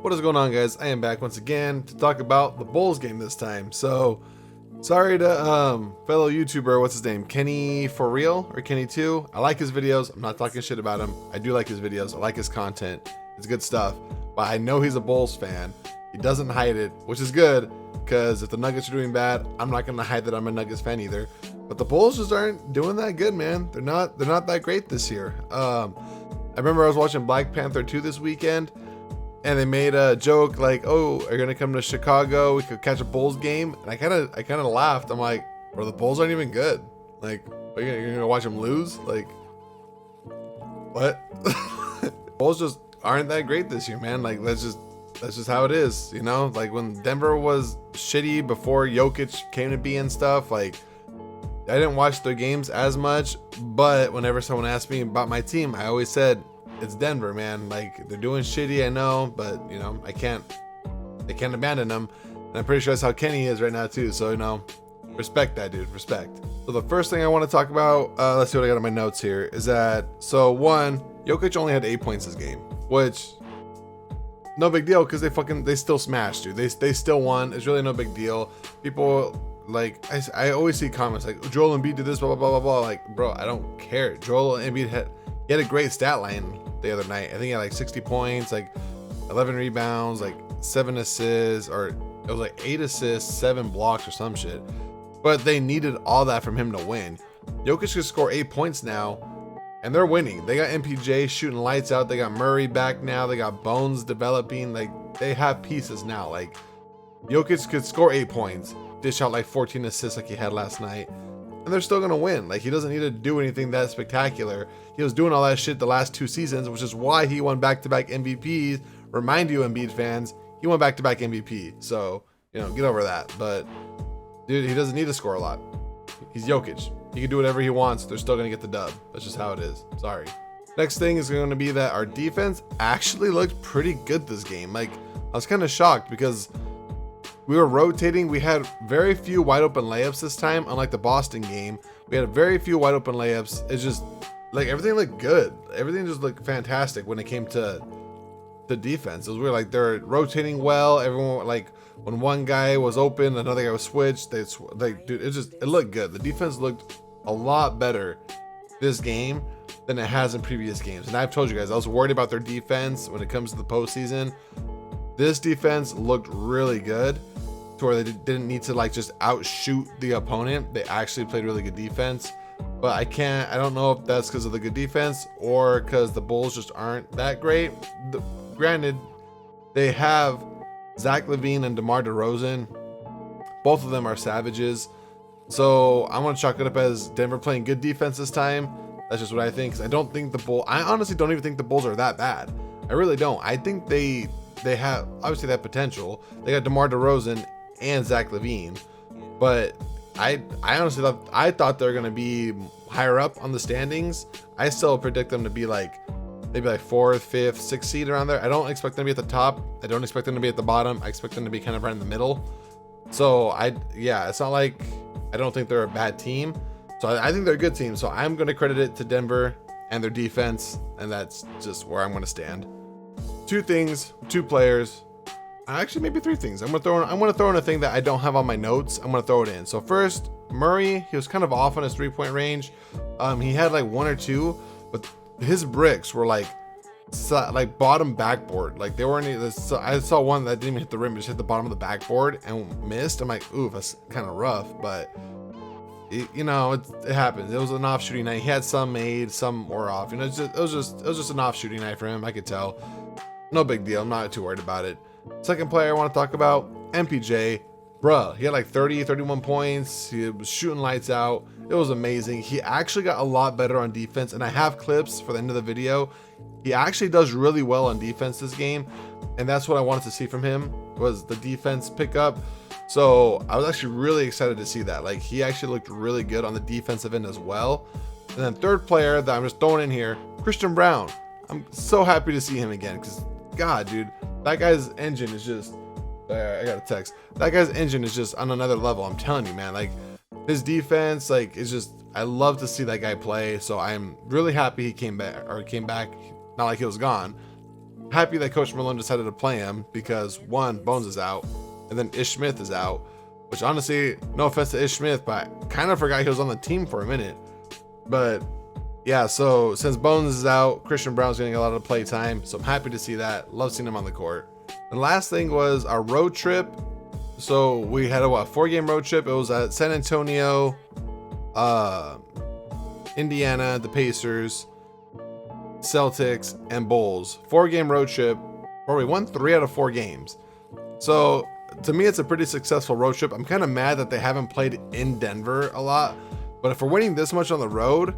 What is going on, guys? I am back once again to talk about the Bulls game this time. So, sorry to fellow YouTuber, what's his name? Kenny for real or Kenny2? I like his videos. I'm not talking shit about him. I do like his videos. I like his content. It's good stuff. But I know he's a Bulls fan. He doesn't hide it, which is good because if the Nuggets are doing bad, I'm not going to hide that I'm a Nuggets fan either. But the Bulls just aren't doing that good, man. They're not that great this year. I remember I was watching Black Panther 2 this weekend. And they made a joke like, "Oh, are you gonna come to Chicago? We could catch a Bulls game." And I kind of laughed. I'm like, "Bro, the Bulls aren't even good. Like, you're gonna watch them lose? Like, what?" Bulls just aren't that great this year, man. Like, that's just how it is, you know. Like when Denver was shitty before Jokic came to be and stuff. Like, I didn't watch their games as much, but whenever someone asked me about my team, I always said, it's Denver, man. Like, they're doing shitty, I know, but you know, I can't abandon them. And I'm pretty sure that's how Kenny is right now too. So, you know, respect that, dude. Respect. So the first thing I want to talk about, let's see what I got on my notes here, is that, so one, Jokic only had 8 points this game, which no big deal because they still smashed, dude. They still won. It's really no big deal. People like, I always see comments like, Joel Embiid did this, blah, blah, blah, blah, blah. Like, bro, I don't care. Joel Embiid he had a great stat line the other night. I think he had like 60 points, like 11 rebounds, like 7 assists, or it was like 8 assists, 7 blocks or some shit. But they needed all that from him to win. Jokic could score 8 points now, and they're winning. They got MPJ shooting lights out. They got Murray back now. They got Bones developing. Like, they have pieces now. Like, Jokic could score 8 points, dish out like 14 assists like he had last night, and they're still gonna win. Like, he doesn't need to do anything that spectacular. He was doing all that shit the last 2 seasons, which is why he won back-to-back MVPs. Remind you, Embiid fans, he won back-to-back MVP. So, you know, get over that. But, dude, he doesn't need to score a lot. He's Jokic. He can do whatever he wants. They're still gonna get the dub. That's just how it is. Sorry. Next thing is going to be that our defense actually looked pretty good this game. Like, I was kind of shocked because we were rotating. We had very few wide open layups this time, unlike the Boston game. We had very few wide open layups. It's just like everything looked good. Everything just looked fantastic when it came to the defense. It was weird. Like, they're rotating well. Everyone, like, when one guy was open, another guy was switched. Dude, it looked good. The defense looked a lot better this game than it has in previous games. And I've told you guys, I was worried about their defense when it comes to the postseason. This defense looked really good to where they didn't need to like just outshoot the opponent. They actually played really good defense. But I don't know if that's because of the good defense or because the Bulls just aren't that great. Granted, they have Zach LaVine and DeMar DeRozan. Both of them are savages. So I'm going to chalk it up as Denver playing good defense this time. That's just what I think. I don't think I honestly don't even think the Bulls are that bad. I really don't. I think they have obviously that potential. They got DeMar DeRozan and Zach LaVine. But I honestly thought they were going to be higher up on the standings. I still predict them to be like maybe like 4th, 5th, 6th seed around there. I don't expect them to be at the top. I don't expect them to be at the bottom. I expect them to be kind of right in the middle. So it's not like I don't think they're a bad team. So I think they're a good team. So I'm going to credit it to Denver and their defense, and that's just where I'm going to stand. 2 players. Actually, maybe 3 things. I'm going to throw in a thing that I don't have on my notes. I'm going to throw it in. So first, Murray, he was kind of off on his 3-point range. He had like 1 or 2, but his bricks were like bottom backboard. Like, they weren't. I saw one that didn't even hit the rim, it just hit the bottom of the backboard and missed. I'm like, ooh, that's kind of rough, but it happens. It was an off shooting night. He had some made, some were off. You know, it was just an off shooting night for him. I could tell. No big deal. I'm not too worried about it. Second player I want to talk about, MPJ. Bruh, he had like 31 points. He was shooting lights out. It was amazing. He actually got a lot better on defense, and I have clips for the end of the video. He actually does really well on defense this game, and that's what I wanted to see from him, was the defense pickup. So I was actually really excited to see that. Like, he actually looked really good on the defensive end as well. And then third player that I'm just throwing in here, Christian Braun. I'm so happy to see him again because, God, dude, that guy's engine is just, I got a text. That guy's engine is just on another level. I'm telling you, man. Like, his defense, like, is just, I love to see that guy play. So I'm really happy he came back. Not like he was gone. happy that Coach Malone decided to play him because one, Bones is out, and then Ish Smith is out, which honestly, no offense to Ish Smith, but I kind of forgot he was on the team for a minute. But yeah, so since Bones is out, Christian Braun's getting a lot of play time, so I'm happy to see that. Love seeing him on the court. And last thing was our road trip. So we had a 4-game road trip. It was at San Antonio, Indiana, the Pacers, Celtics, and Bulls. 4-game road trip where we won 3 out of 4 games. So to me, it's a pretty successful road trip. I'm kind of mad that they haven't played in Denver a lot, but if we're winning this much on the road,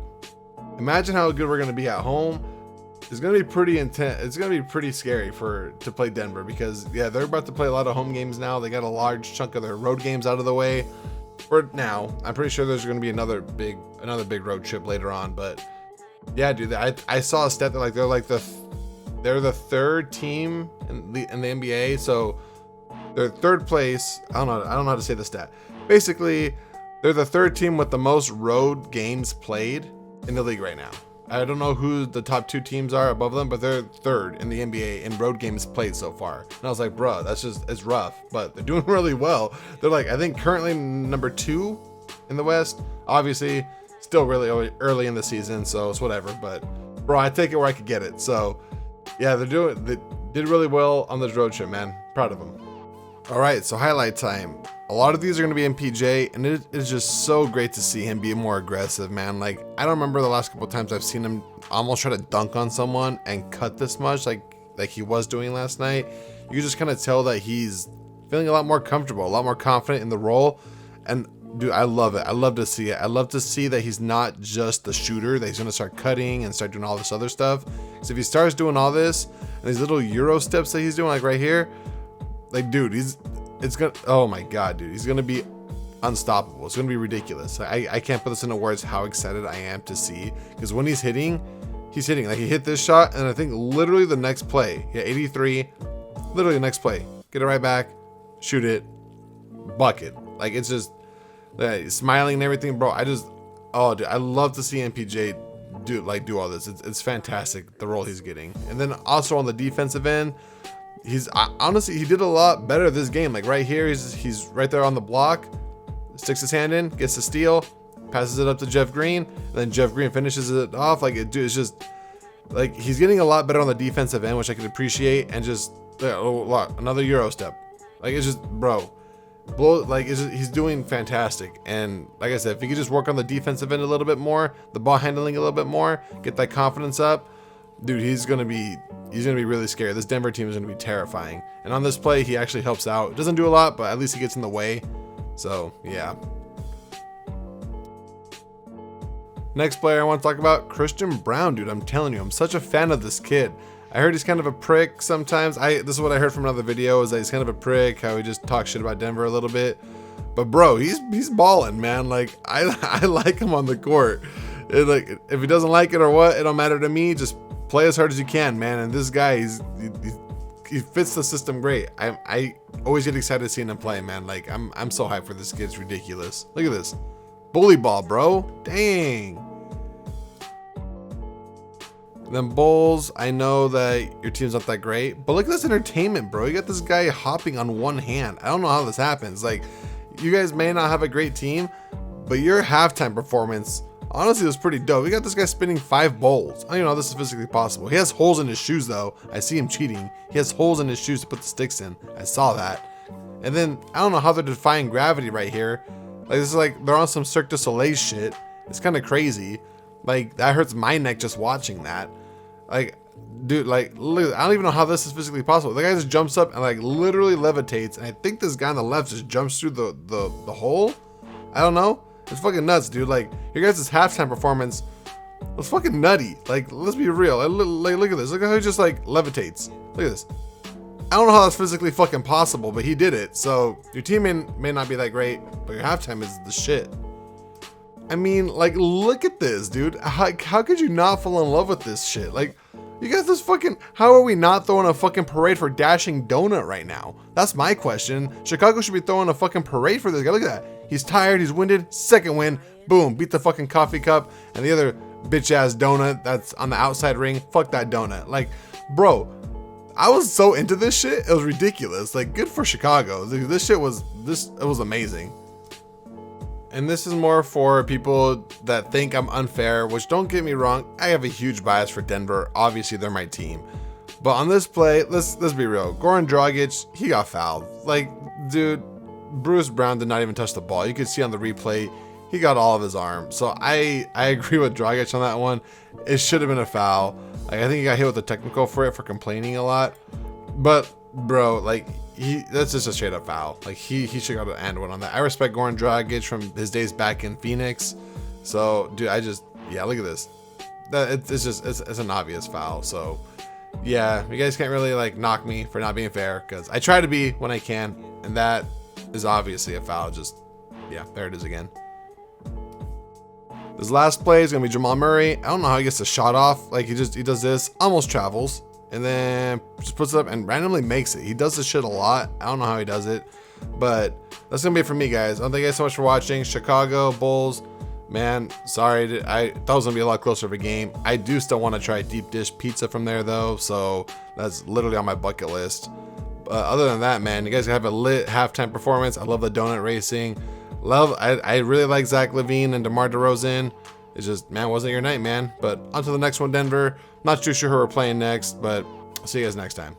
imagine how good we're going to be at home. It's going to be pretty intense. It's going to be pretty scary to play Denver because yeah, they're about to play a lot of home games now. They got a large chunk of their road games out of the way for now. I'm pretty sure there's going to be another big road trip later on, but yeah, dude, I saw a stat that they're the 3rd team in the NBA, so they're 3rd place. I don't know how to say the stat. Basically, they're the 3rd team with the most road games played in the league right now. I don't know who the top 2 teams are above them, but they're 3rd in the NBA in road games played so far. And I was like, bro, it's rough, but they're doing really well. They're like, I think currently number 2 in the West. Obviously, still really early in the season, so it's whatever. But bro, I take it where I could get it. So yeah, they did really well on this road trip, man. Proud of them. All right, so highlight time. A lot of these are going to be MPJ, and it is just so great to see him be more aggressive, man. Like, I don't remember the last couple times I've seen him almost try to dunk on someone and cut this much like he was doing last night. You can just kind of tell that he's feeling a lot more comfortable, a lot more confident in the role. And dude, I love it. I love to see it. I love to see that he's not just the shooter, that he's going to start cutting and start doing all this other stuff. So if he starts doing all this and these little Euro steps that he's doing, like right here, like, dude, oh my God, dude, he's gonna be unstoppable. It's gonna be ridiculous. I can't put this into words how excited I am to see, because when he's hitting like he hit this shot, and I think literally the next play, yeah, 83, literally the next play, get it right back, shoot it, bucket. Like, it's just smiling and everything, bro. Dude, I love to see MPJ do all this. It's fantastic, the role he's getting. And then also on the defensive end, honestly, he did a lot better this game. Like right here, he's right there on the block, sticks his hand in, gets the steal, passes it up to Jeff Green, and then Jeff Green finishes it off. Like, it's just like he's getting a lot better on the defensive end, which I could appreciate. And just another Euro step. Like, it's just, bro, he's doing fantastic. And like I said, if he could just work on the defensive end a little bit more, the ball handling a little bit more, get that confidence up, dude, he's gonna be really scary. This Denver team is gonna be terrifying. And on this play, he actually helps out. Doesn't do a lot, but at least he gets in the way. So yeah. Next player I want to talk about, Christian Braun, dude. I'm telling you, I'm such a fan of this kid. I heard he's kind of a prick sometimes. This is what I heard from another video, is that he's kind of a prick, how he just talks shit about Denver a little bit. But bro, he's balling, man. Like, I like him on the court. Like, if he doesn't like it or what, it don't matter to me. Just play as hard as you can, man. And this guy, he fits the system great. I always get excited seeing him play, man. Like, I'm so hyped for this kid. It's ridiculous. Look at this. Bully ball, bro. Dang. And then Bulls, I know that your team's not that great, but look at this entertainment, bro. You got this guy hopping on one hand. I don't know how this happens. Like, you guys may not have a great team, but your halftime performance honestly was pretty dope. We got this guy spinning 5 bowls. I don't even know how this is physically possible. He has holes in his shoes, though. I see him cheating. He has holes in his shoes to put the sticks in. I saw that. And then I don't know how they're defying gravity right here. Like, this is like they're on some Cirque du Soleil shit. It's kind of crazy. Like, that hurts my neck just watching that. Like, dude, like, look, I don't even know how this is physically possible. The guy just jumps up and like literally levitates, and I think this guy on the left just jumps through the hole. I don't know. It's fucking nuts, dude. Like, your guys' halftime performance was fucking nutty. Like, let's be real. Like, look at this. Look at how he just like levitates. Look at this. I don't know how that's physically fucking possible, but he did it. So your team may not be that great, but your halftime is the shit. I mean, like, look at this, dude. How could you not fall in love with this shit? Like, you guys just fucking, how are we not throwing a fucking parade for Dashing Donut right now? That's my question. Chicago should be throwing a fucking parade for this guy. Look at that. He's tired, he's winded, second win, boom, beat the fucking coffee cup and the other bitch ass donut that's on the outside ring. Fuck that donut. Like, bro, I was so into this shit. It was ridiculous. Like, good for Chicago. This shit was it was amazing. And this is more for people that think I'm unfair, which, don't get me wrong, I have a huge bias for Denver. Obviously, they're my team. But on this play, let's be real. Goran Dragic, he got fouled. Like, dude, Bruce Brown did not even touch the ball. You could see on the replay, he got all of his arm. So I agree with Dragic on that one. It should have been a foul. Like, I think he got hit with a technical for it, for complaining a lot. But bro, like, that's just a straight up foul. Like, he should have got an and one on that. I respect Goran Dragic from his days back in Phoenix. So dude, yeah, look at this. It's an obvious foul. So yeah, you guys can't really like knock me for not being fair, because I try to be when I can, and that is obviously a foul. Just, yeah, there it is again. This last play is gonna be Jamal Murray. I don't know how he gets the shot off. Like, he does this, almost travels, and then just puts it up and randomly makes it. He does this shit a lot. I don't know how he does it, but that's gonna be it for me, guys. Thank you guys so much for watching. Chicago Bulls, man, sorry, I thought it was gonna be a lot closer of a game. I do still want to try deep dish pizza from there though, so that's literally on my bucket list. Other than that, man, you guys have a lit halftime performance. I love the donut racing. I really like Zach LaVine and DeMar DeRozan. It's just, man, wasn't your night, man. But on to the next one, Denver. Not too sure who we're playing next, but I'll see you guys next time.